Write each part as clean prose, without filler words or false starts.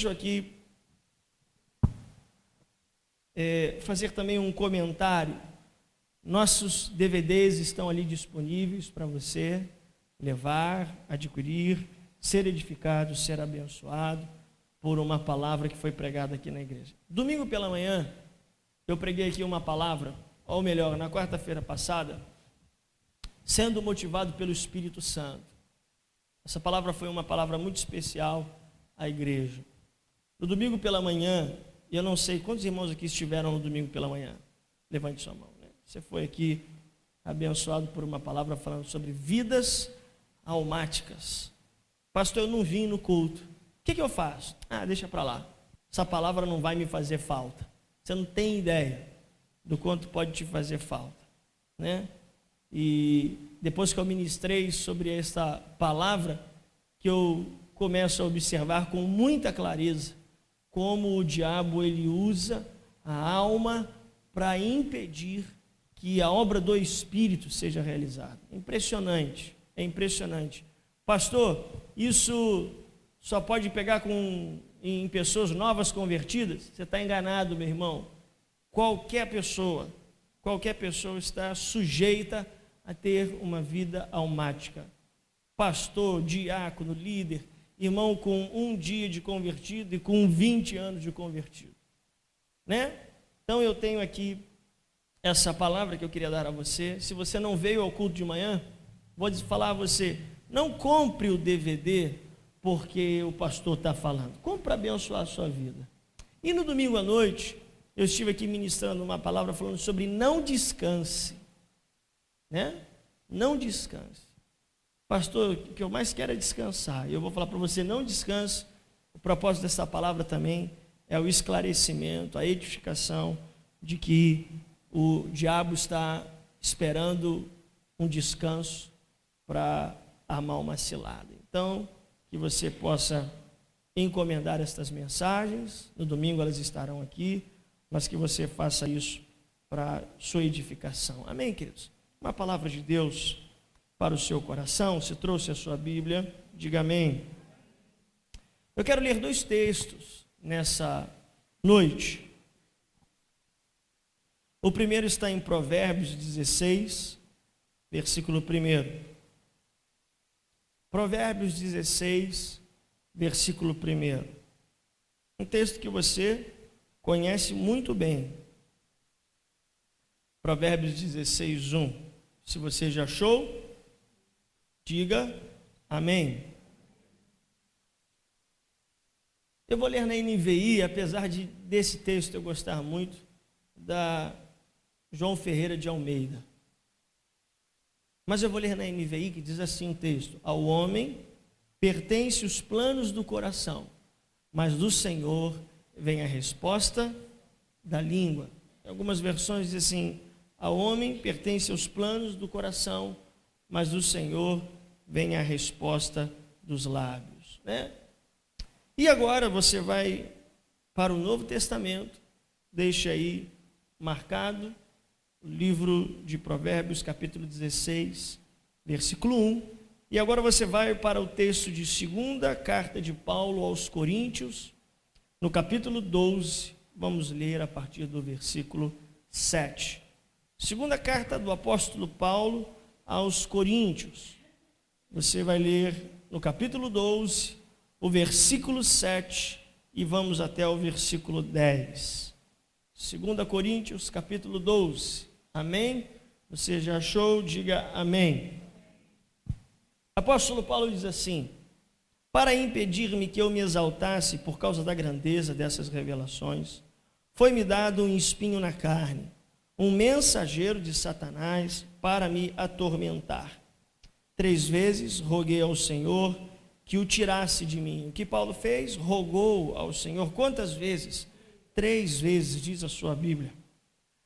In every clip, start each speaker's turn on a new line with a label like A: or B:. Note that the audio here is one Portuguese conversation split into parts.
A: Deixa eu aqui fazer também um comentário. Nossos DVDs estão ali disponíveis para você levar, adquirir, ser edificado, ser abençoado por uma palavra que foi pregada aqui na igreja. Domingo pela manhã, eu preguei aqui uma palavra, ou melhor, na quarta-feira passada, sendo motivado pelo Espírito Santo. Essa palavra foi uma palavra muito especial à igreja. No domingo pela manhã, eu não sei quantos irmãos aqui estiveram no domingo pela manhã. Levante sua mão. Né? Você foi aqui abençoado por uma palavra falando sobre vidas almáticas. Pastor, eu não vim no culto. O que eu faço? Deixa para lá. Essa palavra não vai me fazer falta. Você não tem ideia do quanto pode te fazer falta, né? E depois que eu ministrei sobre essa palavra, que eu começo a observar com muita clareza como o diabo ele usa a alma para impedir que a obra do Espírito seja realizada. Impressionante, é impressionante. Pastor, isso só pode pegar em pessoas novas convertidas? Você está enganado, meu irmão. Qualquer pessoa está sujeita a ter uma vida almática. Pastor, diácono, líder, irmão com 1 dia de convertido e com 20 anos de convertido, né? Então eu tenho aqui essa palavra que eu queria dar a você. Se você não veio ao culto de manhã, vou falar a você, não compre o DVD porque o pastor está falando. Compre para abençoar a sua vida. E no domingo à noite, eu estive aqui ministrando uma palavra falando sobre não descanse, né? Não descanse. Pastor, o que eu mais quero é descansar. Eu vou falar para você, não descanse. O propósito dessa palavra também é o esclarecimento, a edificação de que o diabo está esperando um descanso para armar uma cilada. Então, que você possa encomendar estas mensagens. No domingo elas estarão aqui, mas que você faça isso para sua edificação. Amém, queridos? Uma palavra de Deus para o seu coração. Se trouxe a sua Bíblia, diga amém. Eu quero ler 2 textos nessa noite. O primeiro está em Provérbios 16, versículo 1. Provérbios 16, versículo 1. Um texto que você conhece muito bem. Provérbios 16, 1. Se você já achou, diga amém. Eu vou ler na NVI, apesar desse texto eu gostar muito, da João Ferreira de Almeida. Mas eu vou ler na NVI, que diz assim o texto: ao homem pertence os planos do coração, mas do Senhor vem a resposta da língua. Em algumas versões diz assim: ao homem pertence os planos do coração, mas do Senhor vem a resposta dos lábios, né? E agora você vai para o Novo Testamento, deixa aí marcado o livro de Provérbios, capítulo 16, versículo 1. E agora você vai para o texto de 2ª carta de Paulo aos Coríntios, no capítulo 12, vamos ler a partir do versículo 7. 2ª carta do apóstolo Paulo aos Coríntios. Você vai ler no capítulo 12, o versículo 7, e vamos até o versículo 10. 2 Coríntios, capítulo 12. Amém? Você já achou? Diga amém. Apóstolo Paulo diz assim: para impedir-me que eu me exaltasse por causa da grandeza dessas revelações, foi-me dado um espinho na carne, um mensageiro de Satanás para me atormentar. 3 vezes roguei ao Senhor que o tirasse de mim. O que Paulo fez? Rogou ao Senhor. Quantas vezes? 3 vezes, diz a sua Bíblia.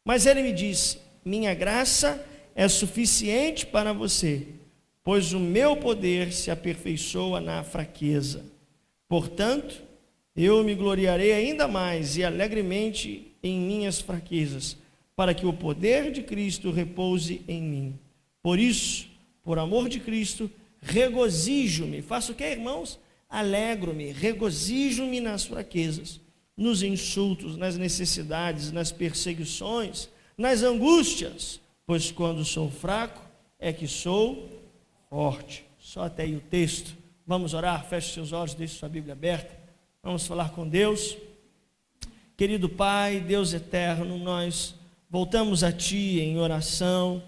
A: Mas ele me disse: minha graça é suficiente para você, pois o meu poder se aperfeiçoa na fraqueza. Portanto, eu me gloriarei ainda mais e alegremente em minhas fraquezas, para que o poder de Cristo repouse em mim. Por isso, por amor de Cristo, regozijo-me. Faço o que, irmãos? alegro-me, regozijo-me nas fraquezas, nos insultos, nas necessidades, nas perseguições, nas angústias, pois quando sou fraco é que sou forte. Só até aí o texto. Vamos orar, feche seus olhos, deixe sua Bíblia aberta. Vamos falar com Deus. Querido Pai, Deus eterno, nós voltamos a Ti em oração,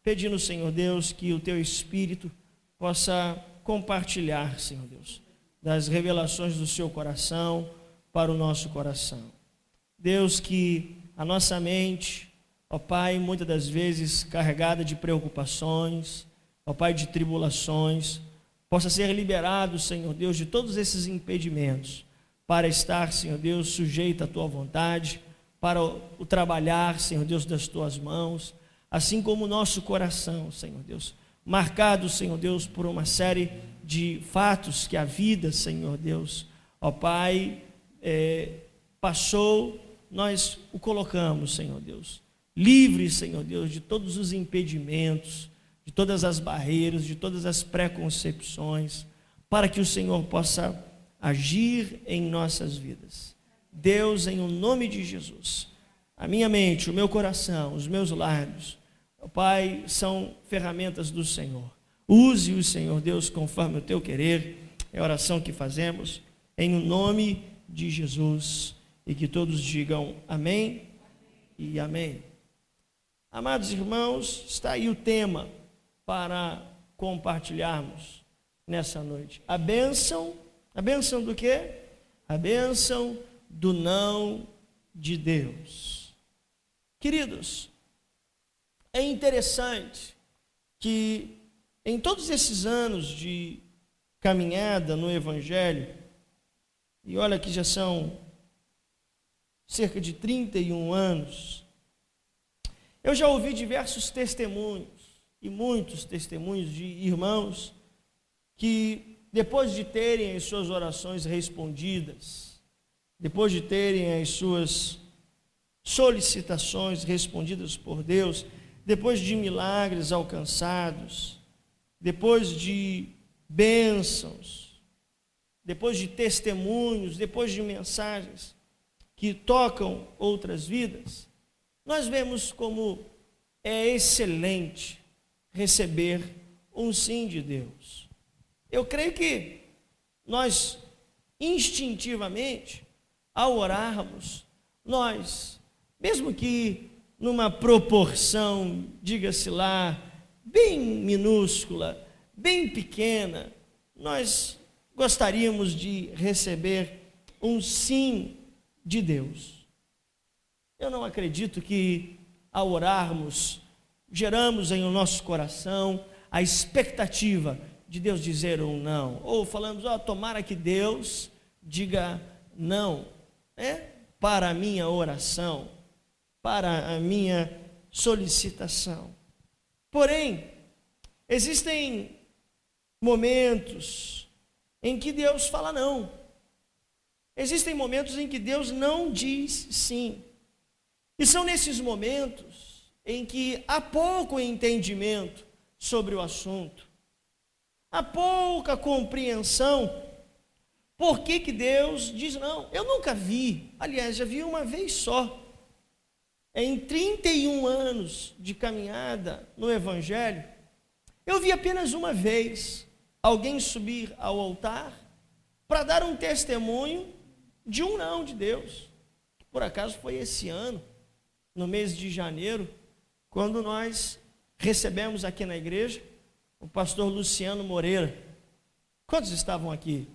A: pedindo, Senhor Deus, que o Teu Espírito possa compartilhar, Senhor Deus, das revelações do Seu coração para o nosso coração. Deus, que a nossa mente, ó Pai, muitas das vezes carregada de preocupações, ó Pai, de tribulações, possa ser liberado, Senhor Deus, de todos esses impedimentos, para estar, Senhor Deus, sujeito à Tua vontade, para o trabalhar, Senhor Deus, das Tuas mãos, assim como o nosso coração, Senhor Deus, marcado, Senhor Deus, por uma série de fatos que a vida, Senhor Deus, ó Pai, passou, nós o colocamos, Senhor Deus, livre, Senhor Deus, de todos os impedimentos, de todas as barreiras, de todas as preconcepções, para que o Senhor possa agir em nossas vidas. Deus, em o nome de Jesus, a minha mente, o meu coração, os meus lábios, ó Pai, são ferramentas do Senhor. Use-os, Senhor Deus, conforme o Teu querer. É a oração que fazemos em o nome de Jesus, e que todos digam amém e amém. Amados irmãos, está aí o tema para compartilharmos nessa noite. A bênção do quê? A bênção do não de Deus. Queridos, é interessante que em todos esses anos de caminhada no Evangelho, e olha que já são cerca de 31 anos, eu já ouvi diversos testemunhos, e muitos testemunhos de irmãos que, depois de terem as suas orações respondidas, depois de terem as suas solicitações respondidas por Deus, depois de milagres alcançados, depois de bênçãos, depois de testemunhos, depois de mensagens que tocam outras vidas, nós vemos como é excelente receber um sim de Deus. Eu creio que nós, instintivamente, ao orarmos, nós, mesmo que numa proporção, diga-se lá, bem minúscula, bem pequena, nós gostaríamos de receber um sim de Deus. Eu não acredito que, ao orarmos, geramos em o nosso coração a expectativa de Deus dizer um não, ou falamos, tomara que Deus diga não, para a minha oração, para a minha solicitação. Porém, existem momentos em que Deus fala não. Existem momentos em que Deus não diz sim. E são nesses momentos em que há pouco entendimento sobre o assunto, há pouca compreensão por que Deus diz não. Eu nunca vi, aliás, já vi uma vez só, em 31 anos de caminhada no Evangelho, eu vi apenas uma vez alguém subir ao altar para dar um testemunho de um não de Deus. Por acaso foi esse ano, no mês de janeiro, quando nós recebemos aqui na igreja o pastor Luciano Moreira. Quantos estavam aqui?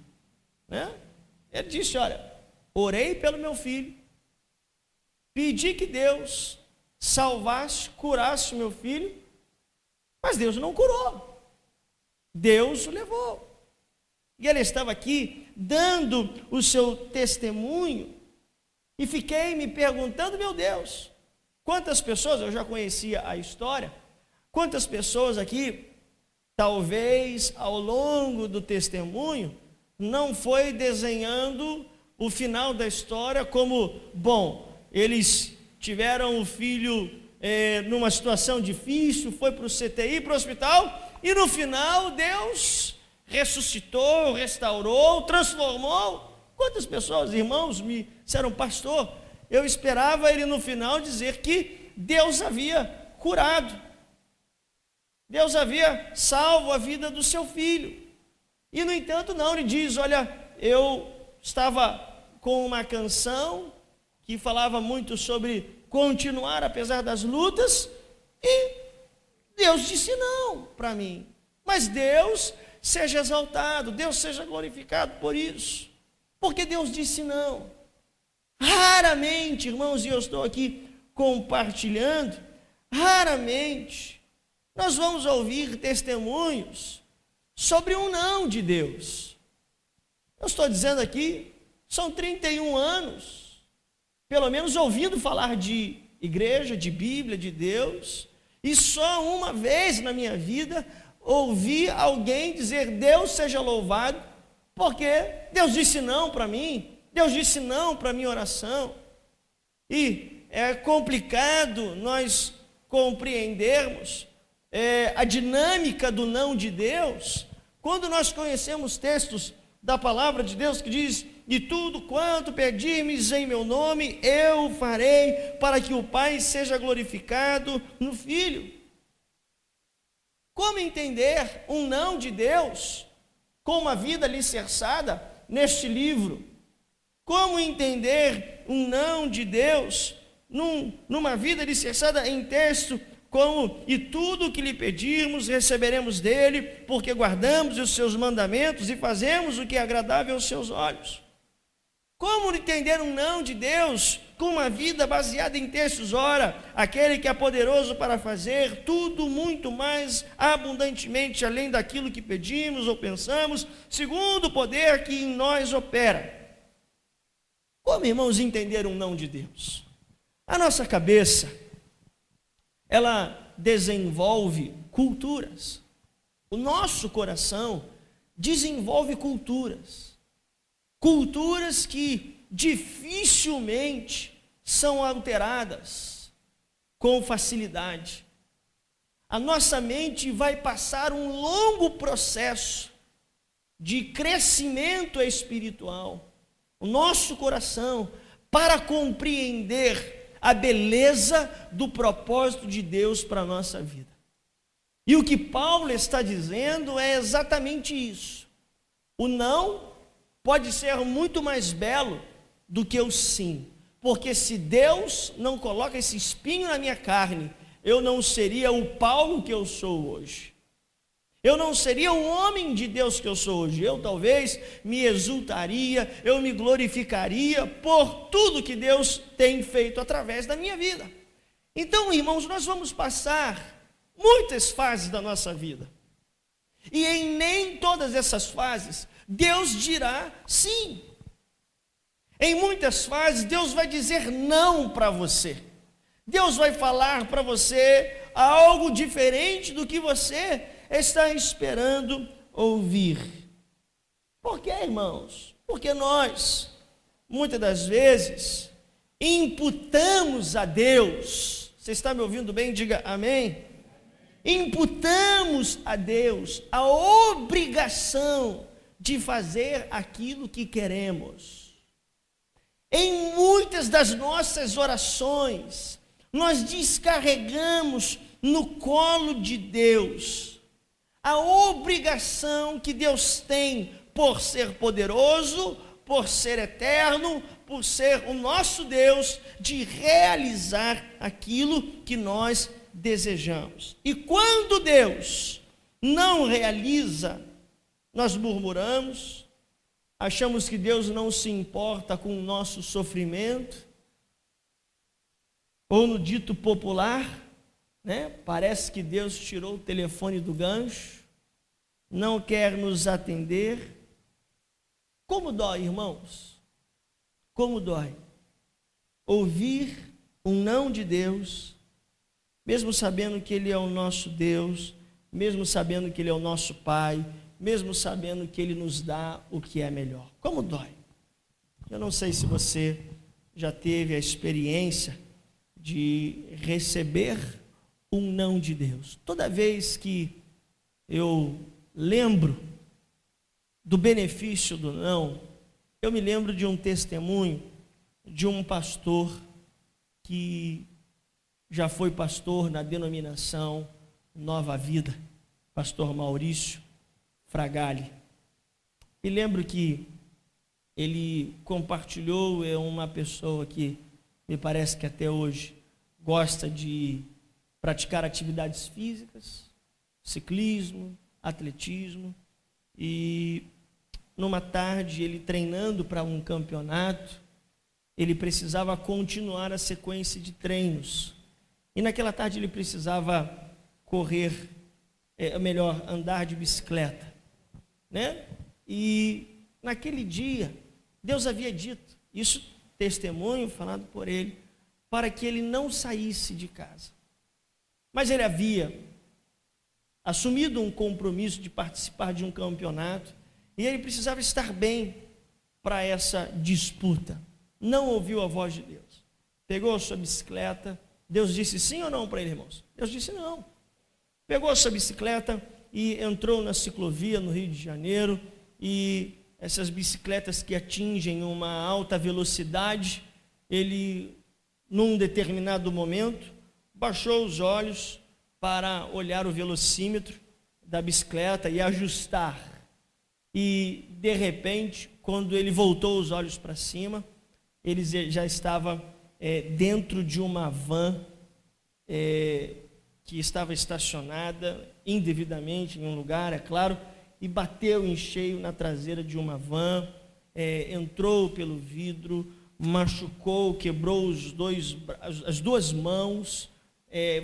A: Ele disse, olha, orei pelo meu filho, pedi que Deus salvasse, curasse o meu filho, mas Deus não curou, Deus o levou. E ele estava aqui dando o seu testemunho, e fiquei me perguntando, meu Deus, quantas pessoas, eu já conhecia a história, quantas pessoas aqui, talvez ao longo do testemunho, não foi desenhando o final da história como, bom, eles tiveram o filho numa situação difícil, foi para o CTI, para o hospital, e no final Deus ressuscitou, restaurou, transformou. Quantas pessoas, irmãos, me disseram: pastor, eu esperava ele no final dizer que Deus havia curado, Deus havia salvo a vida do seu filho. E no entanto não, ele diz: olha, eu estava com uma canção que falava muito sobre continuar apesar das lutas, e Deus disse não para mim. Mas Deus seja exaltado, Deus seja glorificado por isso, porque Deus disse não. Raramente, irmãos, e eu estou aqui compartilhando, raramente nós vamos ouvir testemunhos sobre um não de Deus. Eu estou dizendo aqui, são 31 anos, pelo menos ouvindo falar de igreja, de Bíblia, de Deus, e só uma vez na minha vida ouvi alguém dizer: Deus seja louvado, porque Deus disse não para mim, Deus disse não para a minha oração. E é complicado nós compreendermos a dinâmica do não de Deus, quando nós conhecemos textos da palavra de Deus que diz: e tudo quanto pedirmes em meu nome, eu farei, para que o Pai seja glorificado no Filho. Como entender um não de Deus com uma vida alicerçada neste livro? Como entender um não de Deus numa vida alicerçada em texto como: e tudo o que lhe pedirmos receberemos dele, porque guardamos os seus mandamentos e fazemos o que é agradável aos seus olhos? Como entender um não de Deus com uma vida baseada em textos? Ora, aquele que é poderoso para fazer tudo muito mais abundantemente além daquilo que pedimos ou pensamos, segundo o poder que em nós opera. Como, irmãos, entender um não de Deus? A nossa cabeça, ela desenvolve culturas. O nosso coração desenvolve culturas. Culturas que dificilmente são alteradas com facilidade. A nossa mente vai passar um longo processo de crescimento espiritual. O nosso coração, para compreender a beleza do propósito de Deus para a nossa vida. E o que Paulo está dizendo é exatamente isso. O não pode ser muito mais belo do que o sim, porque se Deus não coloca esse espinho na minha carne, eu não seria o Paulo que eu sou hoje. Eu não seria o homem de Deus que eu sou hoje. Eu talvez me exultaria, eu me glorificaria por tudo que Deus tem feito através da minha vida. Então, irmãos, nós vamos passar muitas fases da nossa vida. E em nem todas essas fases, Deus dirá sim. Em muitas fases, Deus vai dizer não para você. Deus vai falar para você algo diferente do que você está esperando ouvir. Por quê, irmãos? Porque nós, muitas das vezes, imputamos a Deus. Você está me ouvindo bem? Diga amém. Imputamos a Deus a obrigação de fazer aquilo que queremos. Em muitas das nossas orações, nós descarregamos no colo de Deus a obrigação que Deus tem por ser poderoso, por ser eterno, por ser o nosso Deus, de realizar aquilo que nós desejamos. E quando Deus não realiza, nós murmuramos, achamos que Deus não se importa com o nosso sofrimento, ou no dito popular, parece que Deus tirou o telefone do gancho, não quer nos atender. Como dói, irmãos? Como dói ouvir um não de Deus, mesmo sabendo que Ele é o nosso Deus, mesmo sabendo que Ele é o nosso Pai, mesmo sabendo que Ele nos dá o que é melhor. Como dói? Eu não sei se você já teve a experiência de receber um não de Deus. Toda vez que eu lembro do benefício do não, eu me lembro de um testemunho de um pastor que já foi pastor na denominação Nova Vida, pastor Maurício Fragali. Me lembro que ele compartilhou, é uma pessoa que me parece que até hoje gosta de praticar atividades físicas, ciclismo, atletismo, e numa tarde ele treinando para um campeonato, ele precisava continuar a sequência de treinos, e naquela tarde ele precisava correr, andar de bicicleta, né? E naquele dia, Deus havia dito, isso testemunho falado por ele, para que ele não saísse de casa. Mas ele havia assumido um compromisso de participar de um campeonato, e ele precisava estar bem para essa disputa. Não ouviu a voz de Deus. Pegou a sua bicicleta, Deus disse sim ou não para ele, irmãos? Deus disse não. Pegou a sua bicicleta e entrou na ciclovia no Rio de Janeiro, e essas bicicletas que atingem uma alta velocidade, ele, num determinado momento, baixou os olhos para olhar o velocímetro da bicicleta e ajustar. E, de repente, quando ele voltou os olhos para cima, ele já estava dentro de uma van que estava estacionada indevidamente em um lugar, é claro, e bateu em cheio na traseira de uma van, entrou pelo vidro, machucou, quebrou as duas mãos,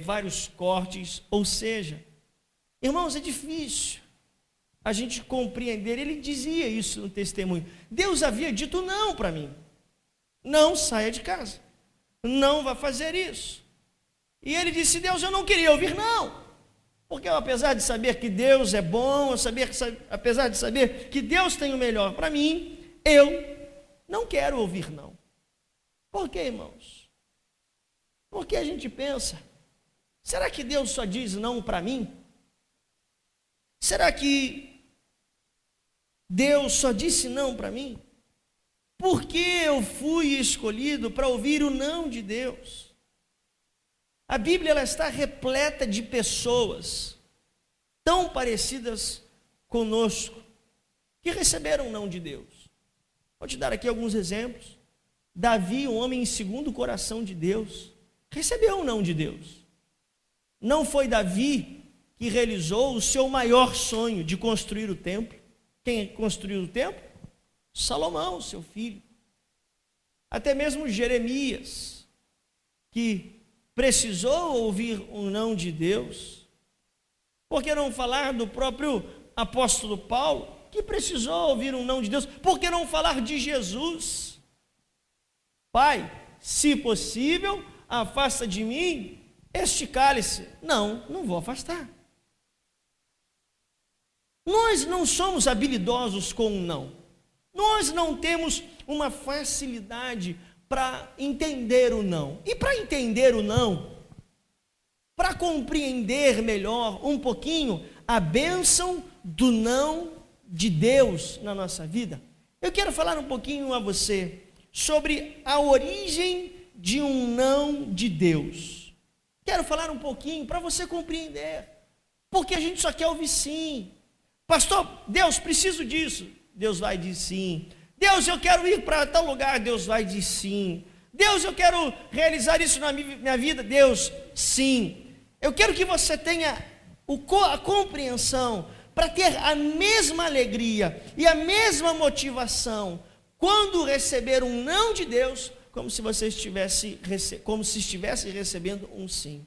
A: vários cortes. Ou seja, irmãos, é difícil a gente compreender. Ele dizia isso no testemunho. Deus havia dito não para mim. Não saia de casa. Não vá fazer isso. E ele disse, Deus, eu não queria ouvir não. Porque eu, apesar de saber que Deus é bom, apesar de saber que Deus tem o melhor para mim, eu não quero ouvir não. Por quê, irmãos? Porque a gente pensa, será que Deus só diz não para mim? Será que Deus só disse não para mim? Porque eu fui escolhido para ouvir o não de Deus. A Bíblia ela está repleta de pessoas tão parecidas conosco, que receberam o não de Deus. Vou te dar aqui alguns exemplos. Davi, um homem segundo o coração de Deus, recebeu o não de Deus. Não foi Davi que realizou o seu maior sonho de construir o templo. Quem construiu o templo? Salomão, seu filho. Até mesmo Jeremias, que precisou ouvir um não de Deus. Por que não falar do próprio apóstolo Paulo, que precisou ouvir um não de Deus? Por que não falar de Jesus? Pai, se possível, afasta de mim este cálice. Não vou afastar. Nós não somos habilidosos com um não. Nós não temos uma facilidade para entender o não. E para entender o não, para compreender melhor um pouquinho a bênção do não de Deus na nossa vida, eu quero falar um pouquinho a você sobre a origem de um não de Deus. Quero falar um pouquinho para você compreender, porque a gente só quer ouvir sim. Pastor, Deus, preciso disso. Deus vai dizer sim. Deus, eu quero ir para tal lugar. Deus vai dizer sim. Deus, eu quero realizar isso na minha vida. Deus, sim. Eu quero que você tenha a compreensão para ter a mesma alegria e a mesma motivação quando receber um não de Deus, como se estivesse recebendo um sim.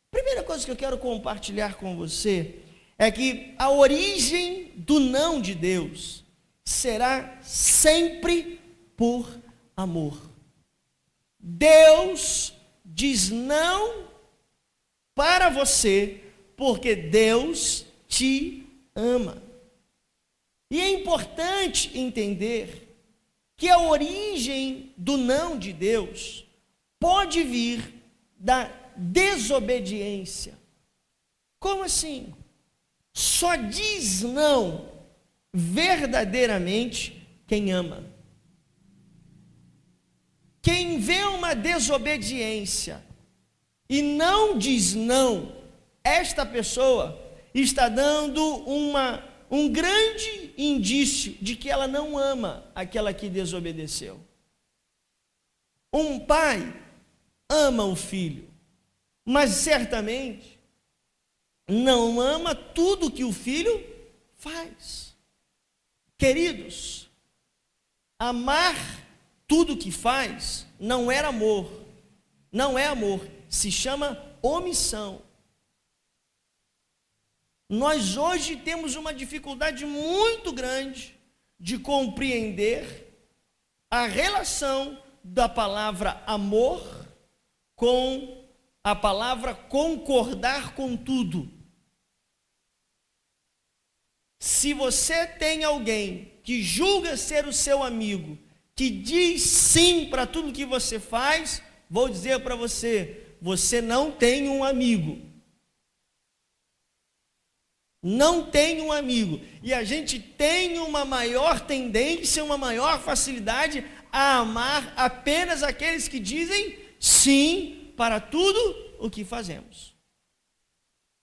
A: Primeira coisa que eu quero compartilhar com você é que a origem do não de Deus será sempre por amor. Deus diz não para você porque Deus te ama. E é importante entender que a origem do não de Deus pode vir da desobediência. Como assim? Só diz não verdadeiramente quem ama. Quem vê uma desobediência e não diz não, esta pessoa está dando um grande indício de que ela não ama aquela que desobedeceu. Um pai ama o filho, mas certamente não ama tudo que o filho faz. Queridos, amar tudo que faz não é amor, se chama omissão. Nós hoje temos uma dificuldade muito grande de compreender a relação da palavra amor com a palavra concordar com tudo. Se você tem alguém que julga ser o seu amigo, que diz sim para tudo que você faz, vou dizer para você, você não tem um amigo. Não tem um amigo. E a gente tem uma maior tendência, uma maior facilidade a amar apenas aqueles que dizem sim para tudo o que fazemos.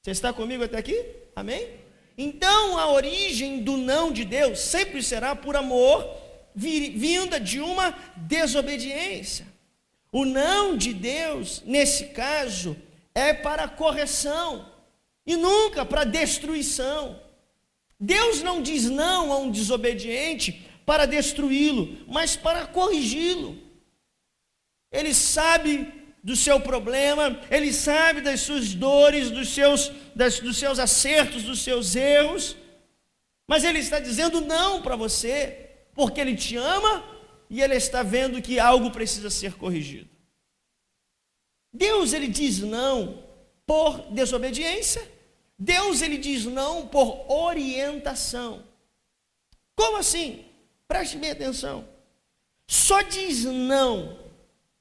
A: Você está comigo até aqui? Amém? Então a origem do não de Deus sempre será por amor, vinda de uma desobediência. O não de Deus, nesse caso, é para correção e nunca para destruição. Deus não diz não a um desobediente para destruí-lo, mas para corrigi-lo. Ele sabe do seu problema, ele sabe das suas dores, dos seus acertos, dos seus erros, mas ele está dizendo não para você, porque ele te ama e ele está vendo que algo precisa ser corrigido. Deus, ele diz não por desobediência, Deus, ele diz não por orientação. Como assim? Preste bem atenção. Só diz não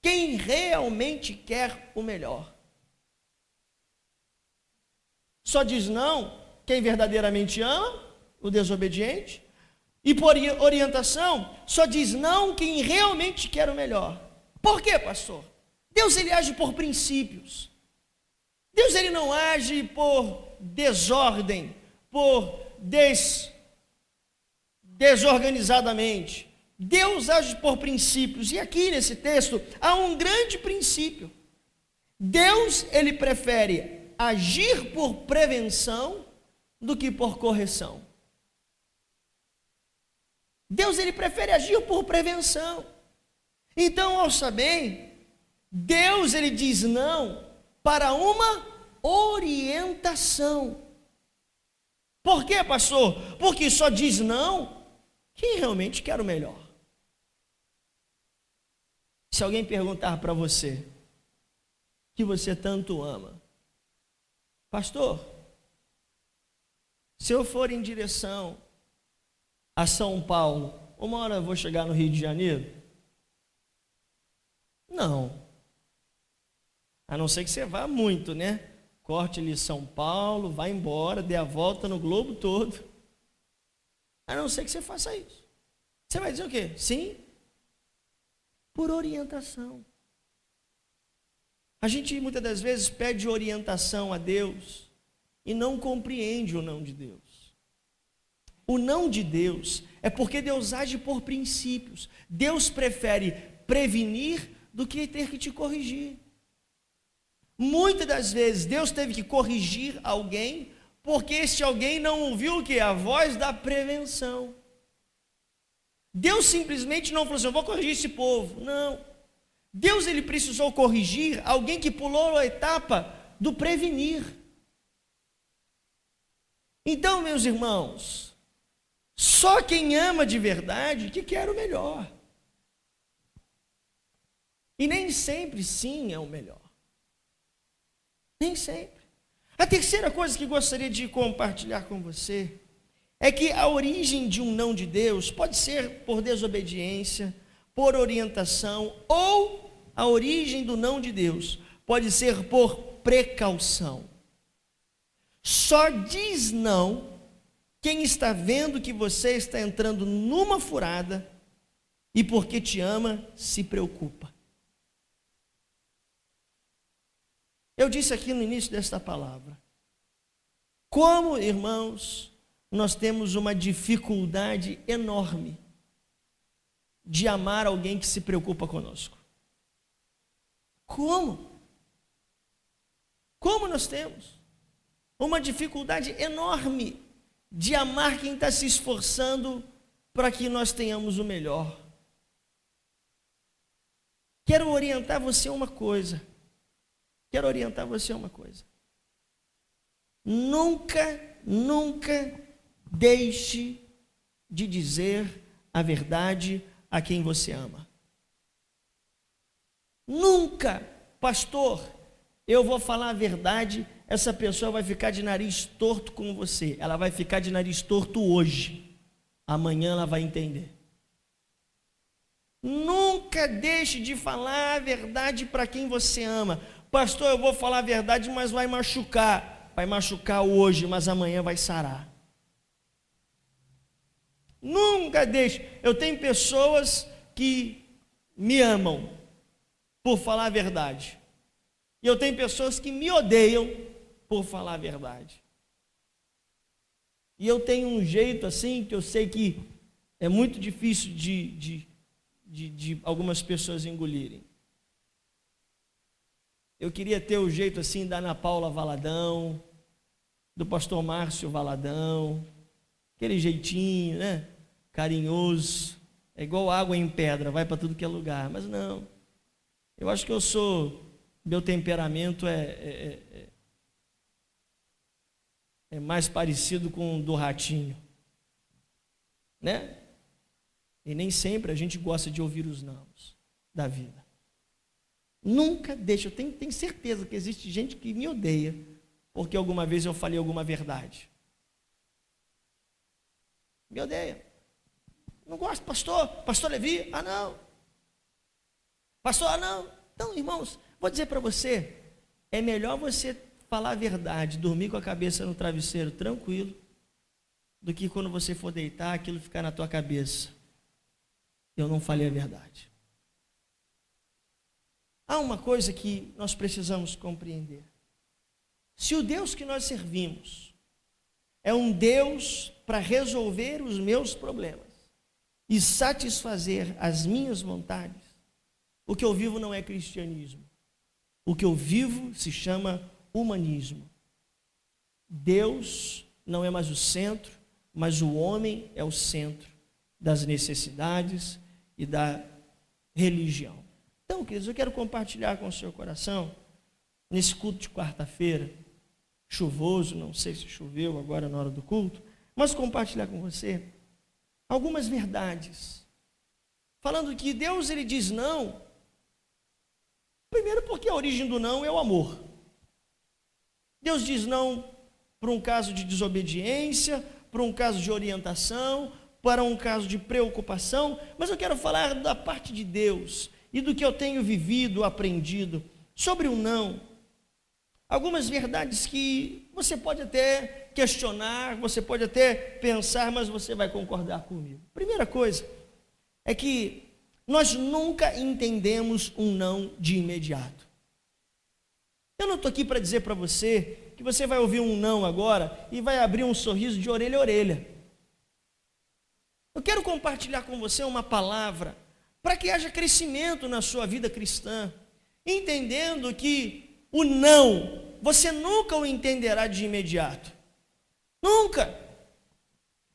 A: quem realmente quer o melhor. Só diz não quem verdadeiramente ama, o desobediente. E por orientação, só diz não quem realmente quer o melhor. Por quê, pastor? Deus, ele age por princípios. Deus, ele não age por desordem, por desorganizadamente. Deus age por princípios. E aqui nesse texto há um grande princípio. Deus, ele prefere agir por prevenção do que por correção. Deus, ele prefere agir por prevenção. Então, ouça bem, Deus, ele diz não para uma orientação. Por quê, pastor? Porque só diz não quem realmente quer o melhor. Se alguém perguntar para você, que você tanto ama, pastor, se eu for em direção a São Paulo, uma hora eu vou chegar no Rio de Janeiro? Não. A não ser que você vá muito, né? Corte ali São Paulo, vá embora, dê a volta no globo todo. A não ser que você faça isso. Você vai dizer o quê? Sim? Por orientação. A gente muitas das vezes pede orientação a Deus e não compreende o não de Deus. O não de Deus é porque Deus age por princípios. Deus prefere prevenir do que ter que te corrigir. Muitas das vezes Deus teve que corrigir alguém porque este alguém não ouviu o que? A voz da prevenção. Deus simplesmente não falou assim, eu vou corrigir esse povo. Não. Deus, ele precisou corrigir alguém que pulou a etapa do prevenir. Então, meus irmãos, só quem ama de verdade que quer o melhor. E nem sempre sim é o melhor. Nem sempre. A terceira coisa que gostaria de compartilhar com você é que a origem de um não de Deus pode ser por desobediência, por orientação, ou a origem do não de Deus pode ser por precaução. Só diz não quem está vendo que você está entrando numa furada e porque te ama, se preocupa. Eu disse aqui no início desta palavra, como, irmãos, nós temos uma dificuldade enorme de amar alguém que se preocupa conosco. Como? Como nós temos uma dificuldade enorme de amar quem está se esforçando para que nós tenhamos o melhor. Quero orientar você uma coisa. Nunca deixe de dizer a verdade a quem você ama. Nunca, pastor, eu vou falar a verdade, essa pessoa vai ficar de nariz torto com você. Ela vai ficar de nariz torto hoje. Amanhã ela vai entender. Nunca deixe de falar a verdade para quem você ama. Pastor, eu vou falar a verdade, mas vai machucar. Vai machucar hoje, mas amanhã vai sarar. Nunca deixe. Eu tenho pessoas que me amam por falar a verdade. E eu tenho pessoas que me odeiam por falar a verdade. E eu tenho um jeito assim, que eu sei que é muito difícil de algumas pessoas engolirem. Eu queria ter o jeito assim da Ana Paula Valadão, do pastor Márcio Valadão, aquele jeitinho, né? Carinhoso, é igual água em pedra, vai para tudo que é lugar. Mas não, eu acho que meu temperamento é mais parecido com o do ratinho, né? E nem sempre a gente gosta de ouvir os nãos da vida. Nunca deixa, eu tenho certeza que existe gente que me odeia porque alguma vez eu falei alguma verdade. Me odeia. Não gosto, pastor Levi, não. Pastor, não. Então, irmãos, vou dizer para você, é melhor você falar a verdade, dormir com a cabeça no travesseiro tranquilo, do que quando você for deitar, aquilo ficar na tua cabeça. Eu não falei a verdade. Há uma coisa que nós precisamos compreender. Se o Deus que nós servimos é um Deus para resolver os meus problemas e satisfazer as minhas vontades, o que eu vivo não é cristianismo. O que eu vivo se chama humanismo. Deus não é mais o centro, mas o homem é o centro das necessidades e da religião. Então, queridos, eu quero compartilhar com o seu coração, nesse culto de quarta-feira, chuvoso, não sei se choveu agora na hora do culto, mas compartilhar com você algumas verdades, falando que Deus, ele diz não, primeiro porque a origem do não é o amor. Deus diz não para um caso de desobediência, para um caso de orientação, para um caso de preocupação, mas eu quero falar da parte de Deus e do que eu tenho vivido, aprendido sobre o não. Algumas verdades que você pode até questionar, você pode até pensar, mas você vai concordar comigo. Primeira coisa é que nós nunca entendemos um não de imediato. Eu não estou aqui para dizer para você que você vai ouvir um não agora e vai abrir um sorriso de orelha a orelha. Eu quero compartilhar com você uma palavra para que haja crescimento na sua vida cristã, entendendo que o não, você nunca o entenderá de imediato. Nunca.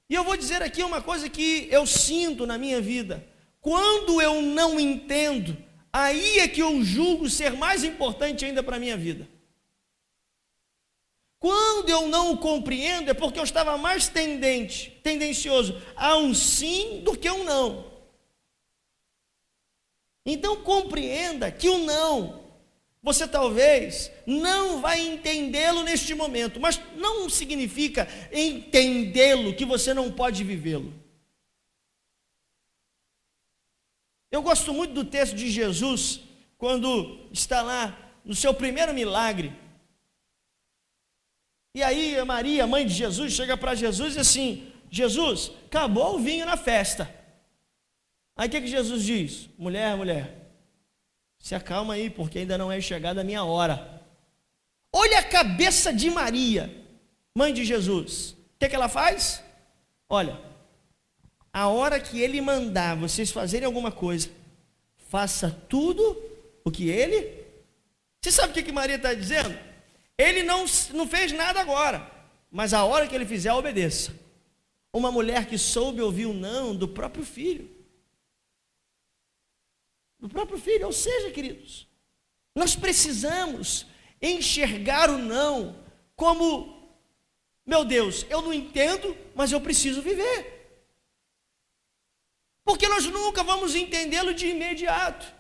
A: E eu vou dizer aqui uma coisa que eu sinto na minha vida. Quando eu não entendo, aí é que eu julgo ser mais importante ainda para a minha vida. Quando eu não o compreendo, é porque eu estava mais tendencioso a um sim do que um não. Então compreenda que o não, você talvez não vai entendê-lo neste momento, mas não significa entendê-lo que você não pode vivê-lo. Eu gosto muito do texto de Jesus, quando está lá no seu primeiro milagre, E aí Maria, mãe de Jesus, chega para Jesus e diz assim: Jesus, acabou o vinho na festa. Aí o que Jesus diz? Mulher, se acalma aí, porque ainda não é chegada a minha hora. Olha a cabeça de Maria, mãe de Jesus. O que ela faz? Olha, a hora que ele mandar vocês fazerem alguma coisa, faça tudo o que ele... Você sabe o que Maria está dizendo? Ele não fez nada agora, mas a hora que ele fizer, obedeça. Uma mulher que soube ouvir o não do próprio filho. Do próprio filho. Ou seja, queridos, nós precisamos enxergar o não como: meu Deus, eu não entendo, mas eu preciso viver. Porque nós nunca vamos entendê-lo de imediato.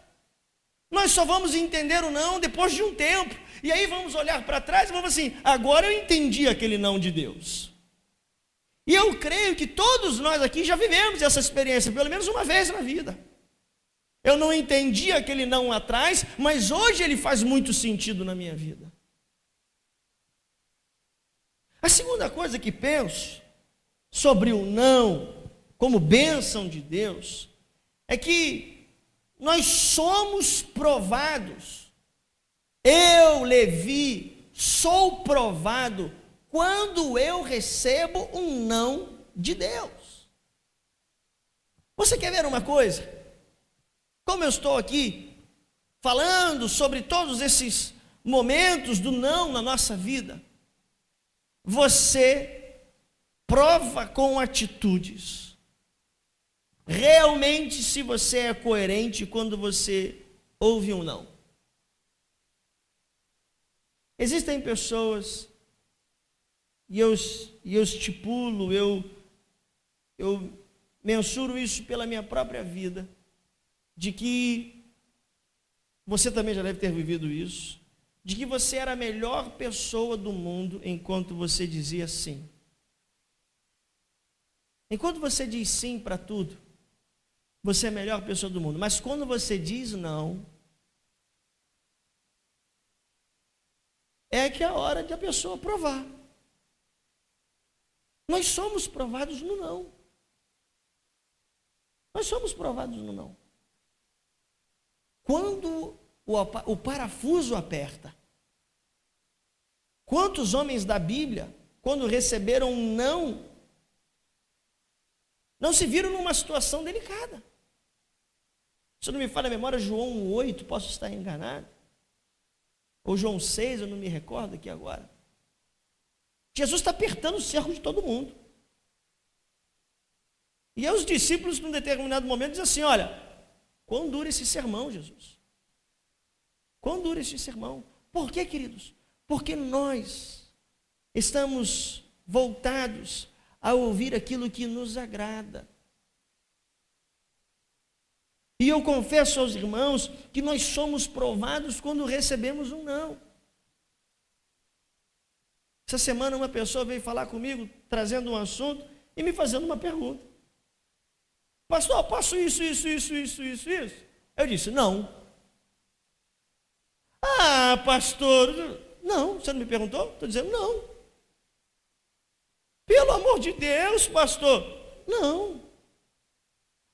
A: Nós só vamos entender o não depois de um tempo. E aí vamos olhar para trás e vamos assim: agora eu entendi aquele não de Deus. E eu creio que todos nós aqui já vivemos essa experiência, pelo menos uma vez na vida. Eu não entendi aquele não atrás, mas hoje ele faz muito sentido na minha vida. A segunda coisa que penso sobre o não como bênção de Deus é que nós somos provados. Eu, Levi, sou provado quando eu recebo um não de Deus. Você quer ver uma coisa? Como eu estou aqui falando sobre todos esses momentos do não na nossa vida, você prova com atitudes realmente se você é coerente quando você ouve um não. Existem pessoas, e eu estipulo, eu mensuro isso pela minha própria vida, de que você também já deve ter vivido isso, de que você era a melhor pessoa do mundo enquanto você dizia sim. Enquanto você diz sim para tudo, você é a melhor pessoa do mundo. Mas quando você diz não, é que é a hora de a pessoa provar. Nós somos provados no não. Nós somos provados no não. Quando o parafuso aperta. Quantos homens da Bíblia, quando receberam um não se viram numa situação delicada? Se não me falha a memória, João 8, posso estar enganado, ou João 6, eu não me recordo aqui agora. Jesus está apertando o cerco de todo mundo. E aí os discípulos, num determinado momento, dizem assim: olha, quão dura esse sermão, Jesus? Quão dura esse sermão? Por quê, queridos? Porque nós estamos voltados a ouvir aquilo que nos agrada. E eu confesso aos irmãos que nós somos provados quando recebemos um não. Essa semana uma pessoa veio falar comigo, trazendo um assunto e me fazendo uma pergunta: pastor, posso isso? Eu disse: não. Ah, pastor, não, você não me perguntou? Estou dizendo não. Pelo amor de Deus, pastor, não.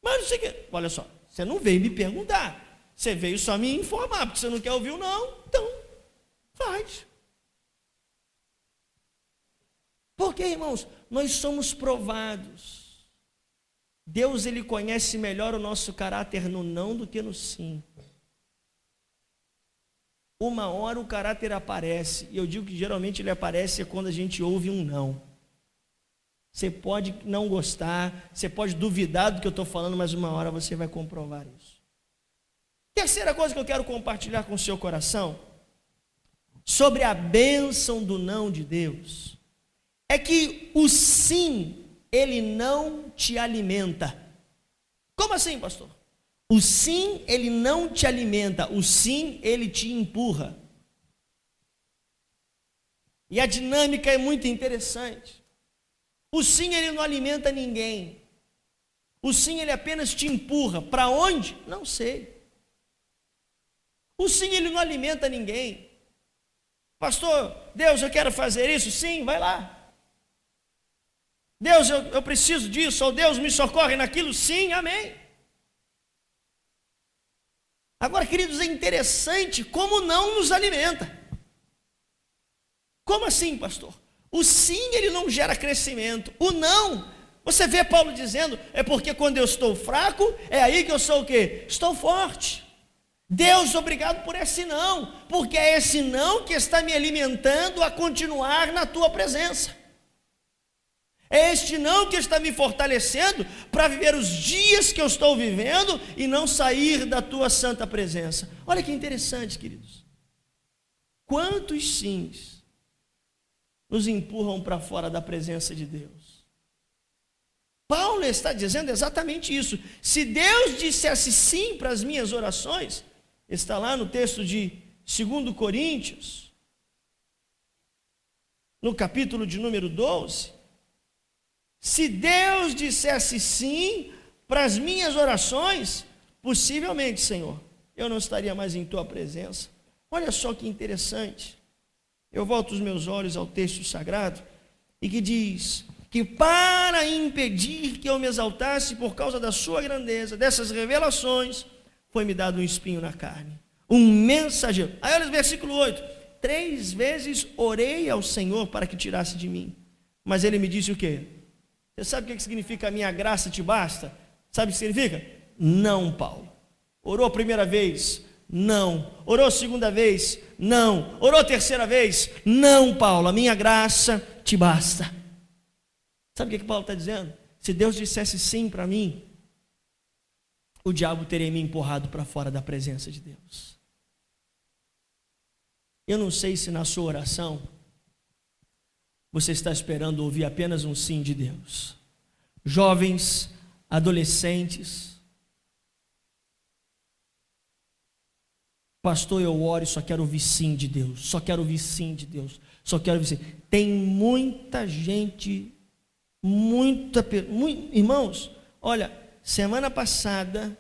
A: Mas não sei o que. Olha só, você não veio me perguntar, você veio só me informar, porque você não quer ouvir o não, então faz. Porque, irmãos, nós somos provados. Deus, ele conhece melhor o nosso caráter no não do que no sim. Uma hora o caráter aparece, e eu digo que geralmente ele aparece quando a gente ouve um não. Você pode não gostar, você pode duvidar do que eu estou falando, mas uma hora você vai comprovar isso. Terceira coisa que eu quero compartilhar com o seu coração, sobre a bênção do não de Deus, é que o sim, ele não te alimenta. Como assim, pastor? O sim, ele não te alimenta, o sim, ele te empurra. E a dinâmica é muito interessante. O sim, ele não alimenta ninguém. O sim, ele apenas te empurra. Para onde? Não sei. O sim, ele não alimenta ninguém. Pastor, Deus, eu quero fazer isso. Sim, vai lá. Deus, eu preciso disso. Ou Deus, me socorre naquilo. Sim, amém. Agora, queridos, é interessante como não nos alimenta. Como assim, pastor? O sim, ele não gera crescimento. O não, você vê Paulo dizendo, é porque quando eu estou fraco, é aí que eu sou o quê? Estou forte. Deus, obrigado por esse não, porque é esse não que está me alimentando a continuar na tua presença. É este não que está me fortalecendo para viver os dias que eu estou vivendo e não sair da tua santa presença. Olha que interessante, queridos. Quantos sims nos empurram para fora da presença de Deus? Paulo está dizendo exatamente isso. Se Deus dissesse sim para as minhas orações, está lá no texto de 2 Coríntios, no capítulo de número 12, se Deus dissesse sim para as minhas orações, possivelmente, Senhor, eu não estaria mais em tua presença. Olha só que interessante. Eu volto os meus olhos ao texto sagrado e que diz que para impedir que eu me exaltasse por causa da sua grandeza, dessas revelações, foi-me dado um espinho na carne, um mensageiro. Aí olha o versículo 8. 3 vezes orei ao Senhor para que tirasse de mim, mas ele me disse o quê? Você sabe o que significa a minha graça te basta? Sabe o que significa? Não, Paulo. Orou a primeira vez? Não. Orou a segunda vez? Não. Orou a terceira vez? Não, Paulo, a minha graça te basta. Sabe o que Paulo está dizendo? Se Deus dissesse sim para mim, o diabo teria me empurrado para fora da presença de Deus. Eu não sei se na sua oração você está esperando ouvir apenas um sim de Deus. Jovens, adolescentes, pastor, eu oro e só quero ouvir sim de Deus, só quero ouvir sim de Deus, só quero ouvir sim. Tem muita gente, irmãos, olha, semana passada,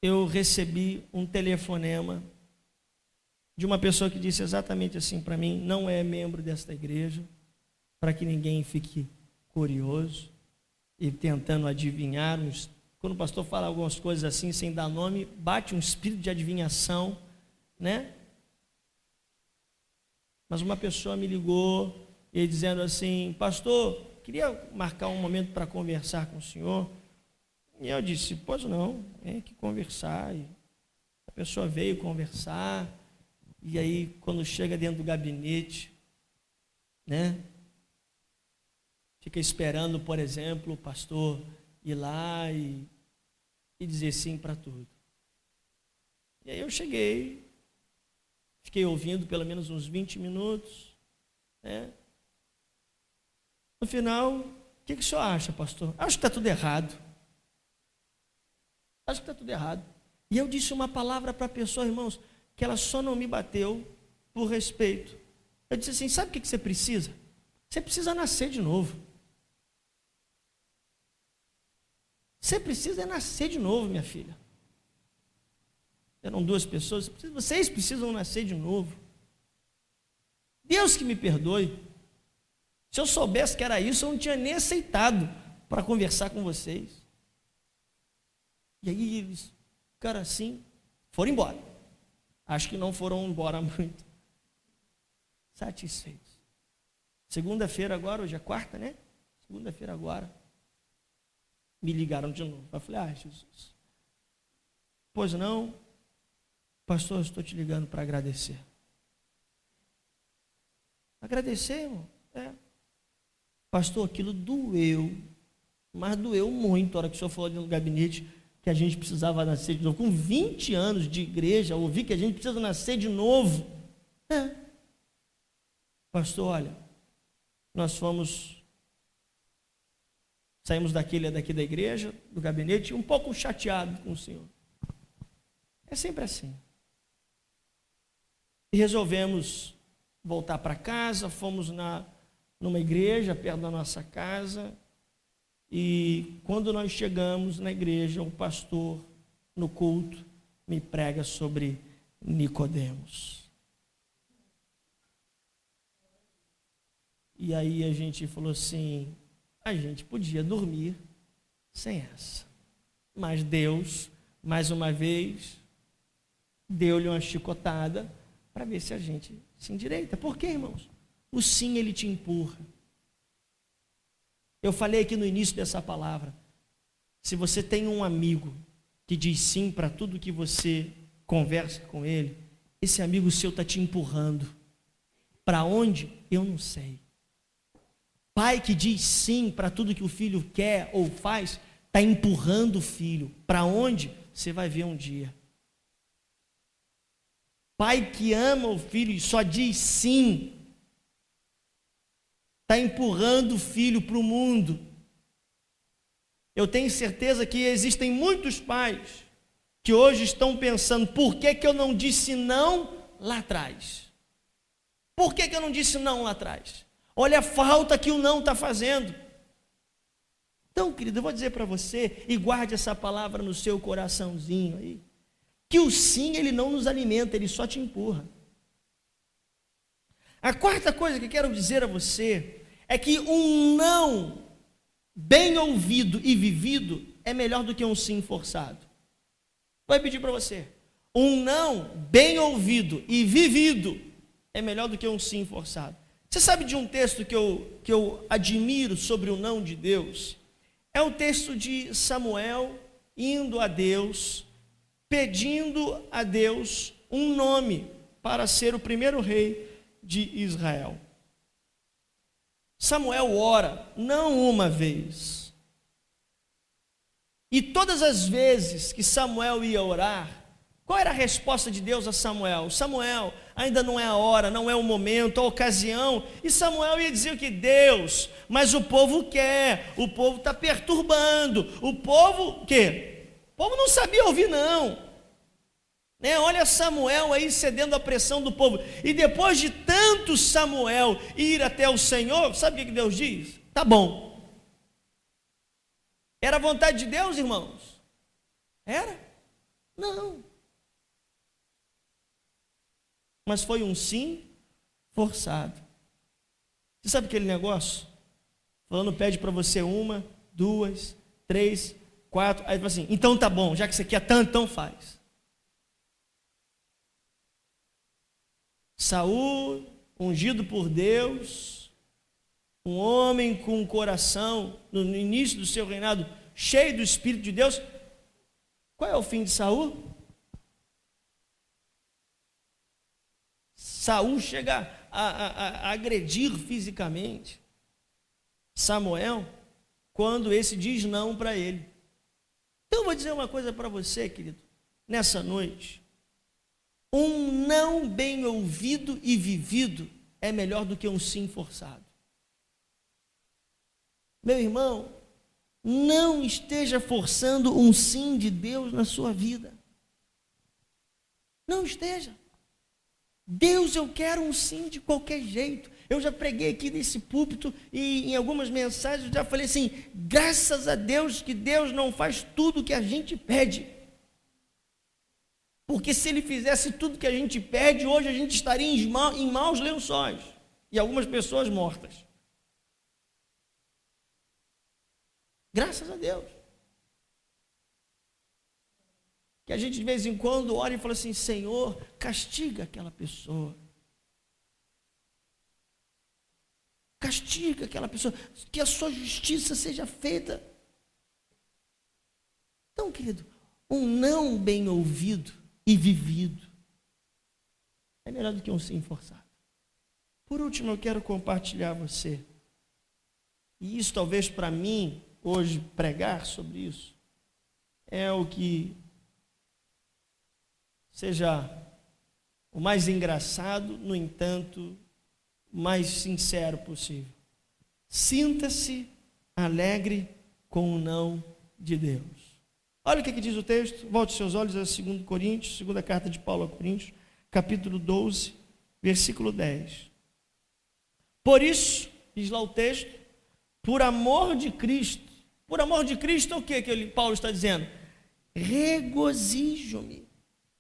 A: eu recebi um telefonema de uma pessoa que disse exatamente assim para mim, não é membro desta igreja, para que ninguém fique curioso e tentando adivinhar. Quando o pastor fala algumas coisas assim, sem dar nome, bate um espírito de adivinhação, né? Mas uma pessoa me ligou e dizendo assim, pastor, queria marcar um momento para conversar com o senhor. E eu disse, pois não, tem que conversar. E a pessoa veio conversar. E aí, quando chega dentro do gabinete, né? Fica esperando, por exemplo, o pastor ir lá e dizer sim para tudo. E aí eu cheguei, fiquei ouvindo pelo menos uns 20 minutos, né? No final, o que o senhor acha, pastor? Acho que está tudo errado. Acho que está tudo errado. E eu disse uma palavra para a pessoa, irmãos, que ela só não me bateu por respeito. Eu disse assim, sabe o que você precisa? Você precisa nascer de novo. Você precisa nascer de novo, minha filha. Eram 2 pessoas, vocês precisam nascer de novo. Deus que me perdoe. Se eu soubesse que era isso, eu não tinha nem aceitado para conversar com vocês. E aí eles ficaram assim, foram embora. Acho que não foram embora muito satisfeitos. Segunda-feira agora, hoje é quarta, né? Segunda-feira agora, me ligaram de novo. Eu falei, Jesus, pois não, pastor, eu estou te ligando para agradecer. Agradecer, irmão? É. Pastor, aquilo doeu, mas doeu muito a hora que o senhor falou no gabinete que a gente precisava nascer de novo. Com 20 anos de igreja, ouvi que a gente precisa nascer de novo. É. Pastor, olha, nós saímos daqui da igreja, do gabinete, um pouco chateado com o senhor. É sempre assim. E resolvemos voltar para casa, fomos numa igreja perto da nossa casa, e quando nós chegamos na igreja, o pastor, no culto, me prega sobre Nicodemos. E aí a gente falou assim, a gente podia dormir sem essa. Mas Deus, mais uma vez, deu-lhe uma chicotada para ver se a gente se endireita. Por quê, irmãos? O sim, ele te empurra. Eu falei aqui no início dessa palavra, se você tem um amigo que diz sim para tudo que você conversa com ele, esse amigo seu está te empurrando. Para onde? Eu não sei. Pai que diz sim para tudo que o filho quer ou faz, está empurrando o filho. Para onde? Você vai ver um dia. Pai que ama o filho e só diz sim, está empurrando o filho para o mundo. Eu tenho certeza que existem muitos pais que hoje estão pensando, por que eu não disse não lá atrás? Por que eu não disse não lá atrás? Olha a falta que o não está fazendo. Então, querido, eu vou dizer para você, e guarde essa palavra no seu coraçãozinho aí, que o sim, ele não nos alimenta, ele só te empurra. A quarta coisa que quero dizer a você é que um não bem ouvido e vivido é melhor do que um sim forçado. Vou repetir para você. Um não bem ouvido e vivido é melhor do que um sim forçado. Você sabe de um texto que eu admiro sobre o não de Deus? É o texto de Samuel indo a Deus, pedindo a Deus um nome para ser o primeiro rei de Israel. Samuel ora, não uma vez. E todas as vezes que Samuel ia orar, qual era a resposta de Deus a Samuel? Samuel, ainda não é a hora, não é o momento, a ocasião. E Samuel ia dizer que Deus, mas o povo quer, o povo está perturbando, o povo, o quê? O povo não sabia ouvir não. Olha Samuel aí cedendo à pressão do povo. E depois de tanto Samuel ir até o Senhor, sabe o que Deus diz? Tá bom. Era a vontade de Deus, irmãos? Era? Não. Mas foi um sim forçado. Você sabe aquele negócio? Falando pede para você 1, 2, 3, 4. Aí fala assim, então tá bom, já que você quer tanto, então faz. Saul, ungido por Deus, um homem com um coração, no início do seu reinado, cheio do Espírito de Deus. Qual é o fim de Saul? Saul chega a agredir fisicamente Samuel, quando esse diz não para ele. Então eu vou dizer uma coisa para você, querido, nessa noite. Um não bem ouvido e vivido é melhor do que um sim forçado. Meu irmão, não esteja forçando um sim de Deus na sua vida. Não esteja. Deus, eu quero um sim de qualquer jeito. Eu já preguei aqui nesse púlpito e em algumas mensagens eu já falei assim, graças a Deus que Deus não faz tudo que a gente pede. Porque se Ele fizesse tudo que a gente pede, hoje a gente estaria em maus lençóis. E algumas pessoas mortas. Graças a Deus. Que a gente de vez em quando ora e fala assim, Senhor, castiga aquela pessoa. Castiga aquela pessoa. Que a sua justiça seja feita. Então, querido, um não bem ouvido e vivido é melhor do que um sim forçado. Por último, eu quero compartilhar você. E isso talvez para mim, hoje, pregar sobre isso, é o que seja o mais engraçado, no entanto, o mais sincero possível. Sinta-se alegre com o não de Deus. Olha o que diz o texto, volte seus olhos a 2 Coríntios, segunda carta de Paulo a Coríntios, capítulo 12, versículo 10. Por isso, diz lá o texto, por amor de Cristo é o que Paulo está dizendo? Regozijo-me,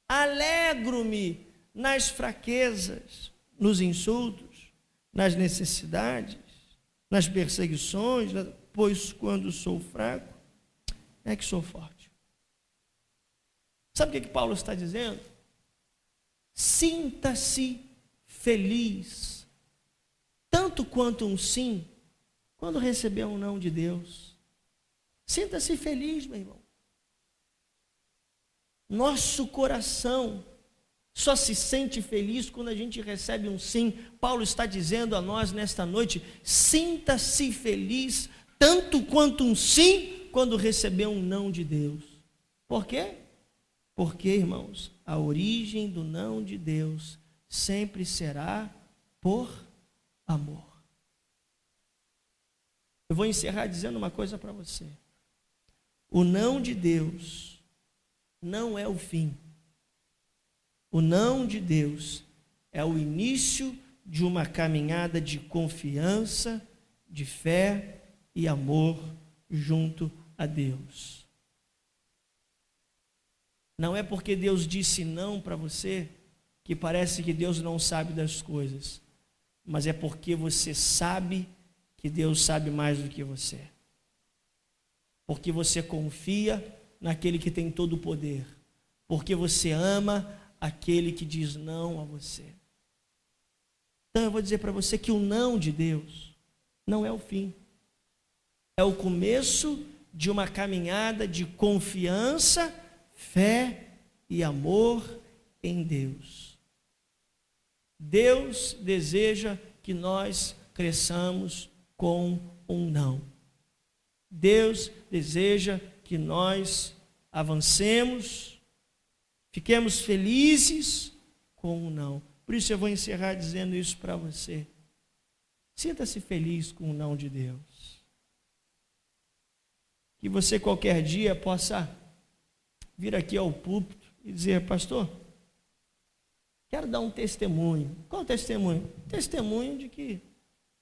A: alegro-me nas fraquezas, nos insultos, nas necessidades, nas perseguições, pois quando sou fraco, é que sou forte. Sabe o que Paulo está dizendo? Sinta-se feliz, tanto quanto um sim, quando receber um não de Deus. Sinta-se feliz, meu irmão. Nosso coração só se sente feliz quando a gente recebe um sim. Paulo está dizendo a nós nesta noite: sinta-se feliz, tanto quanto um sim, quando receber um não de Deus. Por quê? Porque, irmãos, a origem do não de Deus sempre será por amor. Eu vou encerrar dizendo uma coisa para você. O não de Deus não é o fim. O não de Deus é o início de uma caminhada de confiança, de fé e amor junto a Deus. Não é porque Deus disse não para você que parece que Deus não sabe das coisas, mas é porque você sabe que Deus sabe mais do que você. Porque você confia naquele que tem todo o poder. Porque você ama aquele que diz não a você. Então eu vou dizer para você que o não de Deus não é o fim. É o começo de uma caminhada de confiança, fé e amor em Deus. Deus deseja que nós cresçamos com um não. Deus deseja que nós avancemos, fiquemos felizes com um não. Por isso eu vou encerrar dizendo isso para você. Sinta-se feliz com o não de Deus. Que você qualquer dia possa vir aqui ao púlpito e dizer: pastor, quero dar um testemunho. Qual testemunho? Testemunho de que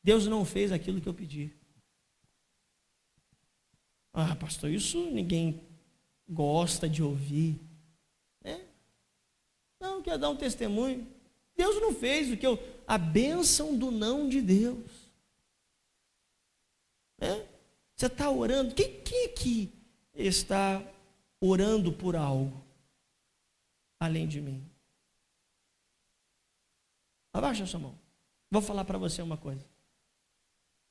A: Deus não fez aquilo que eu pedi. Ah, pastor, isso ninguém gosta de ouvir. Né? Não, quero dar um testemunho. Deus não fez o que eu... A bênção do não de Deus. Né? Você está orando. Quem aqui está orando por algo além de mim? Abaixa a sua mão. Vou falar para você uma coisa.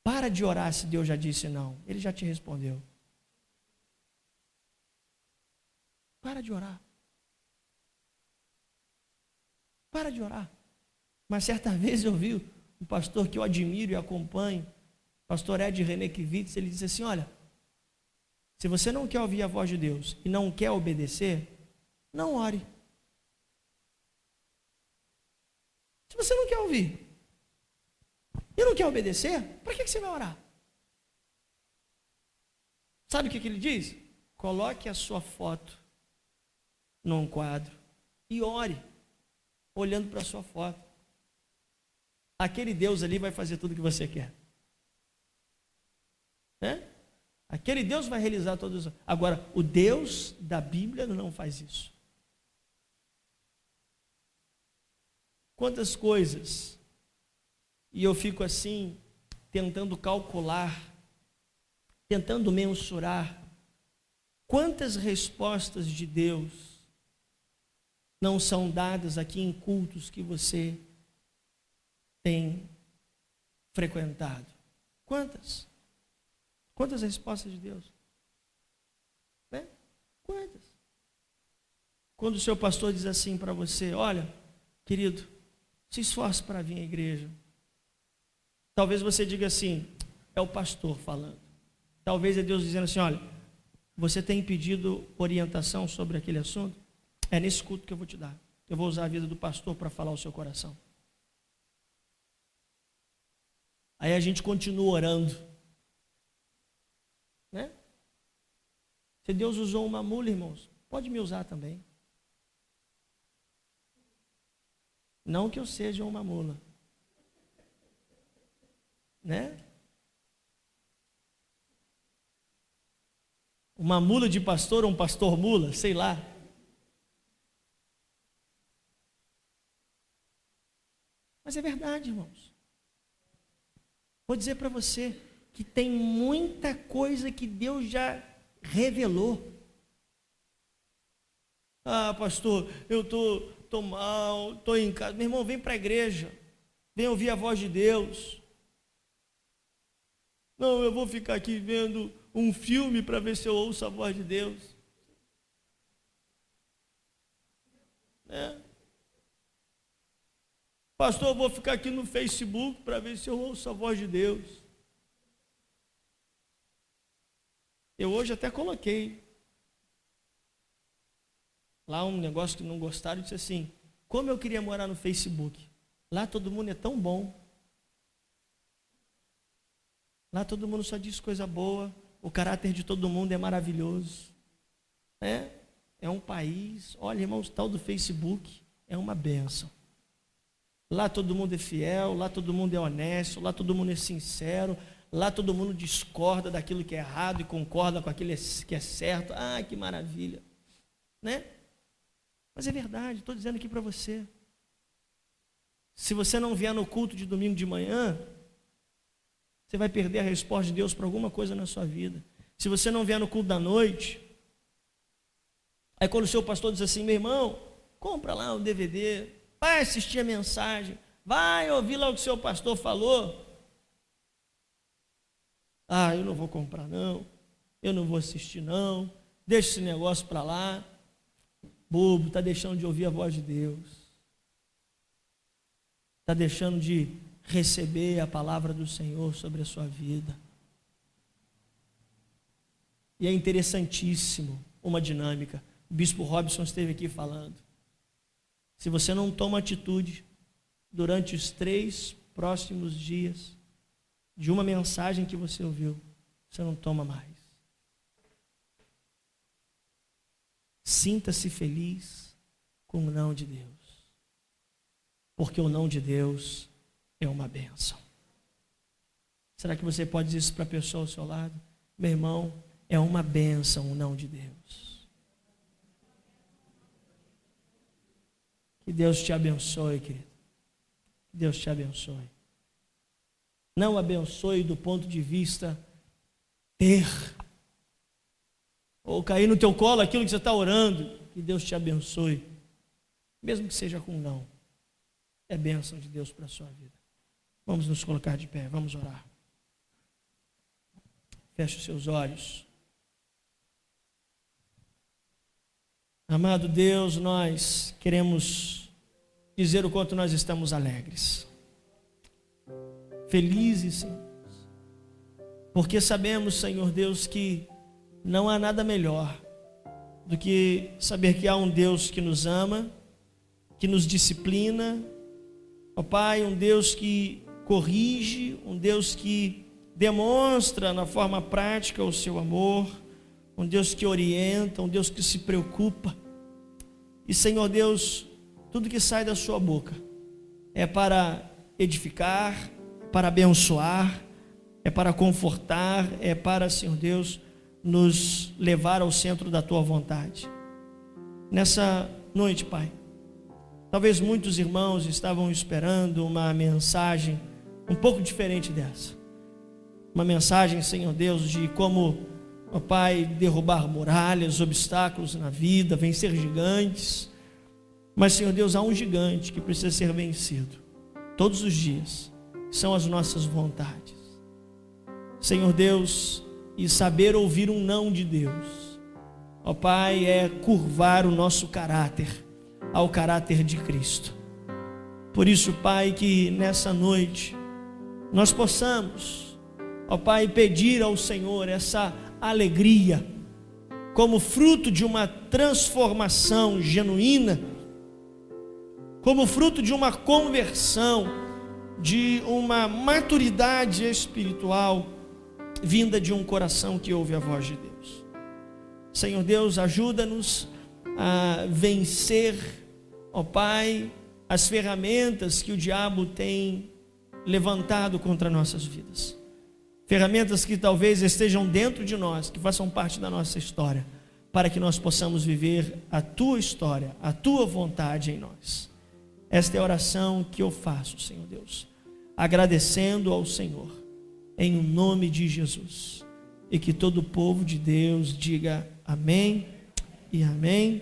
A: Para de orar se Deus já disse não. Ele já te respondeu. Para de orar. Para de orar. Mas certa vez eu vi um pastor que eu admiro e acompanho, pastor Ed René Kivitz, ele disse assim: olha, se você não quer ouvir a voz de Deus e não quer obedecer, não ore. Se você não quer ouvir e não quer obedecer, para que você vai orar? Sabe o que ele diz? Coloque a sua foto num quadro e ore, olhando para a sua foto. Aquele Deus ali vai fazer tudo o que você quer. Né? Aquele Deus vai realizar todos. Agora, o Deus da Bíblia não faz isso. Quantas coisas, e eu fico assim, tentando calcular, tentando mensurar, quantas respostas de Deus não são dadas aqui em cultos que você tem frequentado? Quantas? Quantas respostas de Deus? Né? Quantas? Quando o seu pastor diz assim para você: olha, querido, se esforce para vir à igreja. Talvez você diga assim: é o pastor falando. Talvez é Deus dizendo assim: olha, você tem pedido orientação sobre aquele assunto? É nesse culto que eu vou te dar. Eu vou usar a vida do pastor para falar o seu coração. Aí a gente continua orando. Né? Se Deus usou uma mula, irmãos, pode me usar também. Não que eu seja uma mula. Né? Uma mula de pastor ou um pastor mula, sei lá. Mas é verdade, irmãos. Vou dizer para você que tem muita coisa que Deus já revelou. Ah, pastor, eu estou mal, estou em casa. Meu irmão, vem para a igreja, vem ouvir a voz de Deus. Não, eu vou ficar aqui vendo um filme para ver se eu ouço a voz de Deus. Pastor, eu vou ficar aqui no Facebook para ver se eu ouço a voz de Deus. Eu hoje até coloquei lá um negócio que não gostaram, disse assim: como eu queria morar no Facebook. Lá todo mundo é tão bom. Lá todo mundo só diz coisa boa. O caráter de todo mundo é maravilhoso. É um país. Olha, irmãos, tal do Facebook é uma bênção. Lá todo mundo é fiel, lá todo mundo é honesto, lá todo mundo é sincero, lá todo mundo discorda daquilo que é errado e concorda com aquilo que é certo. Ah, que maravilha. Né? Mas é verdade, estou dizendo aqui para você. Se você não vier no culto de domingo de manhã, você vai perder a resposta de Deus para alguma coisa na sua vida. Se você não vier no culto da noite, aí quando o seu pastor diz assim: meu irmão, compra lá o DVD, vai assistir a mensagem, vai ouvir lá o que o seu pastor falou. Ah, eu não vou comprar não, eu não vou assistir não, deixa esse negócio para lá. Bobo, está deixando de ouvir a voz de Deus, está deixando de receber a palavra do Senhor sobre a sua vida. E é interessantíssimo uma dinâmica. O bispo Robson esteve aqui falando. Se você não toma atitude durante os 3 próximos dias de uma mensagem que você ouviu, você não toma mais. Sinta-se feliz com o não de Deus, porque o não de Deus é uma bênção. Será que você pode dizer isso para a pessoa ao seu lado? Meu irmão, é uma bênção o não de Deus. Que Deus te abençoe, querido. Que Deus te abençoe. Não abençoe do ponto de vista ter, ou cair no teu colo aquilo que você está orando. Que Deus te abençoe, mesmo que seja com não. É bênção de Deus para a sua vida. Vamos nos colocar de pé, vamos orar. Feche os seus olhos. Amado Deus, nós queremos dizer o quanto nós estamos alegres, felizes, Senhor, porque sabemos, Senhor Deus, que não há nada melhor do que saber que há um Deus que nos ama, que nos disciplina, ó Pai, um Deus que corrige, um Deus que demonstra na forma prática o seu amor, um Deus que orienta, um Deus que se preocupa. E, Senhor Deus, tudo que sai da sua boca é para edificar, para abençoar, é para confortar, é para, Senhor Deus, nos levar ao centro da tua vontade. Nessa noite, Pai, talvez muitos irmãos estavam esperando uma mensagem um pouco diferente dessa. Uma mensagem, Senhor Deus, de como, ó Pai, derrubar muralhas, obstáculos na vida, vencer gigantes. Mas, Senhor Deus, há um gigante que precisa ser vencido todos os dias. São as nossas vontades. Senhor Deus, e saber ouvir um não de Deus, ó Pai, é curvar o nosso caráter ao caráter de Cristo. Por isso, Pai, que nessa noite nós possamos, ó Pai, pedir ao Senhor essa alegria como fruto de uma transformação genuína, como fruto de uma conversão, de uma maturidade espiritual vinda de um coração que ouve a voz de Deus. Senhor Deus, ajuda-nos a vencer, ó Pai, as ferramentas que o diabo tem levantado contra nossas vidas. Ferramentas que talvez estejam dentro de nós, que façam parte da nossa história, para que nós possamos viver a tua história, a tua vontade em nós. Esta é a oração que eu faço, Senhor Deus, agradecendo ao Senhor em o nome de Jesus. E que todo o povo de Deus diga amém e amém.